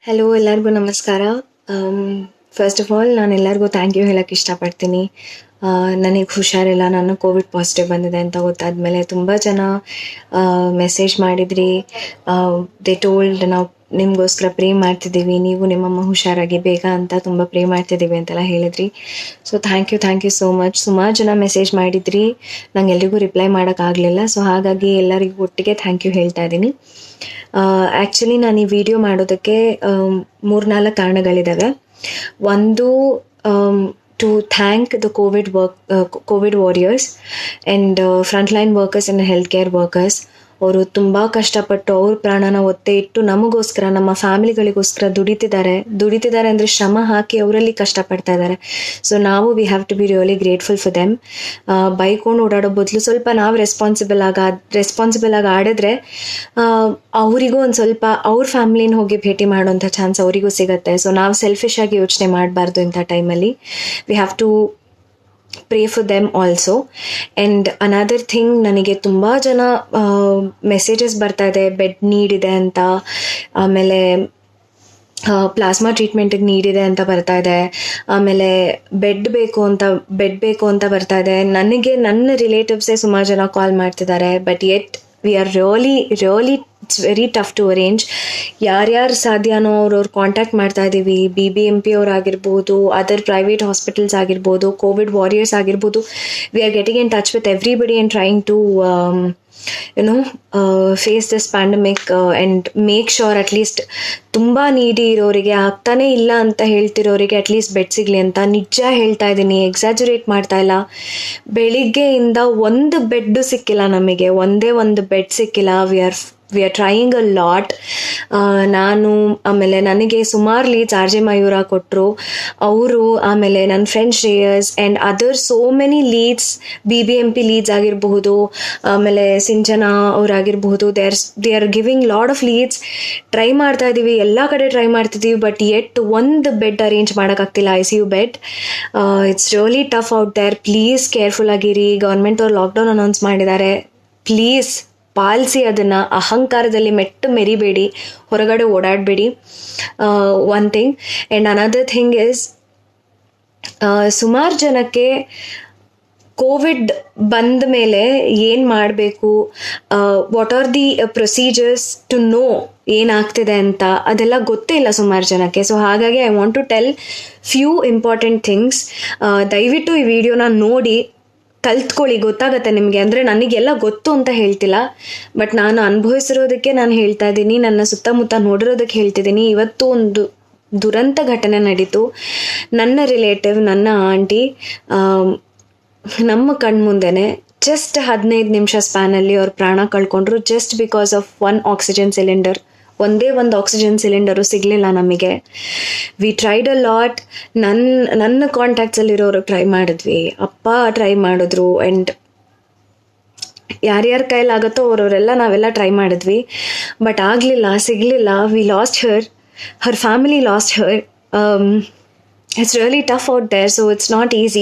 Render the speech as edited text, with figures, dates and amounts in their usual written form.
Hello, ಎಲ್ಲರಿಗೂ ನಮಸ್ಕಾರ. First of all ನಾನು ಎಲ್ಲರಿಗೂ ಥ್ಯಾಂಕ್ ಯು ಹೇಳೋಕ್ಕೆ ಇಷ್ಟಪಡ್ತೀನಿ. ನನಗೆ ಹುಷಾರಿಲ್ಲ, ನಾನು ಕೋವಿಡ್ ಪಾಸಿಟಿವ್ ಬಂದಿದೆ ಅಂತ ಗೊತ್ತಾದ್ಮೇಲೆ ತುಂಬ ಜನ ಮೆಸೇಜ್ ಮಾಡಿದ್ರಿ. ದೇ ಟೋಲ್ಡ್ ನಾವು ನಿಮಗೋಸ್ಕರ ಪ್ರೇ ಮಾಡ್ತಿದ್ದೀವಿ, ನೀವು ನಿಮ್ಮಮ್ಮ ಹುಷಾರಾಗಿ ಬೇಗ ಅಂತ ತುಂಬ ಪ್ರೇ ಮಾಡ್ತಿದ್ದೀವಿ ಅಂತೆಲ್ಲ ಹೇಳಿದ್ರಿ. So thank you so much. ಸುಮಾರು ಜನ ಮೆಸೇಜ್ ಮಾಡಿದ್ರಿ, ನಂಗೆ ಎಲ್ರಿಗೂ ರಿಪ್ಲೈ ಮಾಡೋಕ್ಕಾಗಲಿಲ್ಲ. ಸೊ ಹಾಗಾಗಿ ಎಲ್ಲರಿಗೂ ಒಟ್ಟಿಗೆ ಥ್ಯಾಂಕ್ ಯು ಹೇಳ್ತಾ ಇದ್ದೀನಿ. ಆ್ಯಕ್ಚುಲಿ ನಾನು ಈ ವಿಡಿಯೋ ಮಾಡೋದಕ್ಕೆ 3-4 ಕಾರಣಗಳಿದ್ದಾವೆ. ಒಂದು, to thank the Covid warriors and frontline workers and health care workers. ಅವರು ತುಂಬ ಕಷ್ಟಪಟ್ಟು ಅವ್ರ ಪ್ರಾಣನ ಒತ್ತೆ ಇಟ್ಟು ನಮಗೋಸ್ಕರ, ನಮ್ಮ ಫ್ಯಾಮಿಲಿಗಳಿಗೋಸ್ಕರ ದುಡಿತಿದ್ದಾರೆ ಅಂದರೆ ಶ್ರಮ ಹಾಕಿ ಅವರಲ್ಲಿ ಕಷ್ಟಪಡ್ತಾ ಇದ್ದಾರೆ. ಸೊ ನಾವು we have to be really grateful for them. ಬೈಕೊಂಡು ಓಡಾಡೋ ಬದಲು ಸ್ವಲ್ಪ ನಾವು ರೆಸ್ಪಾನ್ಸಿಬಲ್ ಆಗಿ ಆಡಿದ್ರೆ ಅವರಿಗೂ ಒಂದು ಸ್ವಲ್ಪ ಅವ್ರ ಫ್ಯಾಮಿಲಿನ ಹೋಗಿ ಭೇಟಿ ಮಾಡೋಂಥ ಚಾನ್ಸ್ ಅವರಿಗೂ ಸಿಗುತ್ತೆ. ಸೊ ನಾವು ಸೆಲ್ಫಿಶ್ ಆಗಿ ಯೋಚನೆ ಮಾಡಬಾರ್ದು ಇಂಥ ಟೈಮಲ್ಲಿ. We have to pray for them also. And another thing, ನನಗೆ ತುಂಬ ಜನ ಮೆಸೇಜಸ್ ಬರ್ತಾ ಇದೆ, ಬೆಡ್ ನೀಡ್ ಇದೆ ಅಂತ, ಆಮೇಲೆ ಪ್ಲಾಸ್ಮಾ ಟ್ರೀಟ್ಮೆಂಟಿಗೆ ನೀಡಿದೆ ಅಂತ ಬರ್ತಾ ಇದೆ, ಆಮೇಲೆ ಬೆಡ್ ಬೇಕು ಅಂತ ಬರ್ತಾ ಇದೆ. ನನಗೆ ನನ್ನ ರಿಲೇಟಿವ್ಸೇ ಸುಮಾರು ಜನ ಕಾಲ್ ಮಾಡ್ತಿದ್ದಾರೆ. But yet we are really it's very tough to arrange. ಯಾರ್ಯಾರು ಸಾಧ್ಯನೋ ಅವ್ರವ್ರು ಕಾಂಟ್ಯಾಕ್ಟ್ ಮಾಡ್ತಾ ಇದ್ದೀವಿ. BBMP ಅವರಾಗಿರ್ಬೋದು, ಅದರ್ ಪ್ರೈವೇಟ್ ಹಾಸ್ಪಿಟಲ್ಸ್ ಆಗಿರ್ಬೋದು, ಕೋವಿಡ್ ವಾರಿಯರ್ಸ್ ಆಗಿರ್ಬೋದು. We are getting in touch with everybody and trying to face this pandemic and make sure at least ತುಂಬ needy ಇರೋರಿಗೆ, ಆಗ್ತಾನೆ ಇಲ್ಲ ಅಂತ ಹೇಳ್ತಿರೋರಿಗೆ ಅಟ್ಲೀಸ್ಟ್ ಬೆಡ್ ಸಿಗಲಿ ಅಂತ. ನಿಜ ಹೇಳ್ತಾ ಇದ್ದೀನಿ, ಎಕ್ಸಾಜುರೇಟ್ ಮಾಡ್ತಾ ಇಲ್ಲ. ಬೆಳಿಗ್ಗೆಯಿಂದ ಒಂದು ಬೆಡ್ಡು ಸಿಕ್ಕಿಲ್ಲ ನಮಗೆ, ಒಂದೇ ಒಂದು ಬೆಡ್ ಸಿಕ್ಕಿಲ್ಲ. We are trying a lot. ಆಮೇಲೆ ನನಗೆ ಸುಮಾರು ಲೀಡ್ಸ್ RJ ಮಯೂರ ಕೊಟ್ಟರು ಅವರು, ಆಮೇಲೆ ನನ್ನ friend Shreyas and other so many leads, BBMP leads ಆಗಿರಬಹುದು, ಆಮೇಲೆ ಸಿಂಚನಾ ಅವರಾಗಿರಬಹುದು. They are giving lot of leads. Try ಮಾಡ್ತಾ ಇದ್ದೀವಿ, ಎಲ್ಲ ಕಡೆ ಟ್ರೈ ಮಾಡ್ತಿದ್ದೀವಿ. ಬಟ್ ಯೆಟ್ ಒಂದು ಬೆಡ್ ಅರೇಂಜ್ ಮಾಡೋಕ್ಕಾಗ್ತಿಲ್ಲ, ICU bed. It's really tough out there. Please careful ಆಗಿರಿ. ಗೌರ್ಮೆಂಟ್ ಅವ್ರು ಲಾಕ್ಡೌನ್ ಅನೌನ್ಸ್ ಮಾಡಿದ್ದಾರೆ. ಪ್ಲೀಸ್ ಪಾಲಿಸಿ ಅದನ್ನು. ಅಹಂಕಾರದಲ್ಲಿ ಮೆರಿಬೇಡಿ, ಹೊರಗಡೆ ಓಡಾಡಬೇಡಿ. One thing. And another thing is, ಸುಮಾರು ಜನಕ್ಕೆ ಕೋವಿಡ್ ಬಂದ ಮೇಲೆ ಏನು ಮಾಡಬೇಕು, what are the procedures to know ಏನಾಗ್ತಿದೆ ಅಂತ, ಅದೆಲ್ಲ ಗೊತ್ತೇ ಇಲ್ಲ ಸುಮಾರು ಜನಕ್ಕೆ. ಸೊ ಹಾಗಾಗಿ I want to tell few important things. ದಯವಿಟ್ಟು ಈ ವಿಡಿಯೋನ ನೋಡಿ ಕಲ್ತ್ಕೊಳ್ಳಿ, ಗೊತ್ತಾಗತ್ತೆ ನಿಮಗೆ. ಅಂದರೆ ನನಗೆಲ್ಲ ಗೊತ್ತು ಅಂತ ಹೇಳ್ತಿಲ್ಲ, ಬಟ್ ನಾನು ಅನುಭವಿಸಿರೋದಕ್ಕೆ ನಾನು ಹೇಳ್ತಾ ಇದ್ದೀನಿ, ನನ್ನ ಸುತ್ತಮುತ್ತ ನೋಡಿರೋದಕ್ಕೆ ಹೇಳ್ತಿದ್ದೀನಿ. ಇವತ್ತು ಒಂದು ದುರಂತ ಘಟನೆ ನಡೀತು. ನನ್ನ ರಿಲೇಟಿವ್, ನನ್ನ ಆಂಟಿ ನಮ್ಮ ಕಣ್ಮುಂದೆನೆ ಜಸ್ಟ್ 15 ನಿಮಿಷ ಸ್ಪ್ಯಾನಲ್ಲಿ ಅವ್ರ ಪ್ರಾಣ ಕಳ್ಕೊಂಡ್ರು. ಜಸ್ಟ್ ಬಿಕಾಸ್ ಆಫ್ ಒಂದೇ ಒಂದು ಆಕ್ಸಿಜನ್ ಸಿಲಿಂಡರು ಸಿಗಲಿಲ್ಲ ನಮಗೆ. We tried a lot. ನನ್ನ ಕಾಂಟ್ಯಾಕ್ಟ್ಸಲ್ಲಿರೋರು ಟ್ರೈ ಮಾಡಿದ್ವಿ, ಅಪ್ಪ ಟ್ರೈ ಮಾಡಿದ್ರು, ಆ್ಯಂಡ್ ಯಾರ್ಯಾರ ಕೈಲಾಗುತ್ತೋ ಅವರವರೆಲ್ಲ ನಾವೆಲ್ಲ ಟ್ರೈ ಮಾಡಿದ್ವಿ. ಬಟ್ ಸಿಗಲಿಲ್ಲ. V last Har family last Har. It's really tough out there, so it's not easy.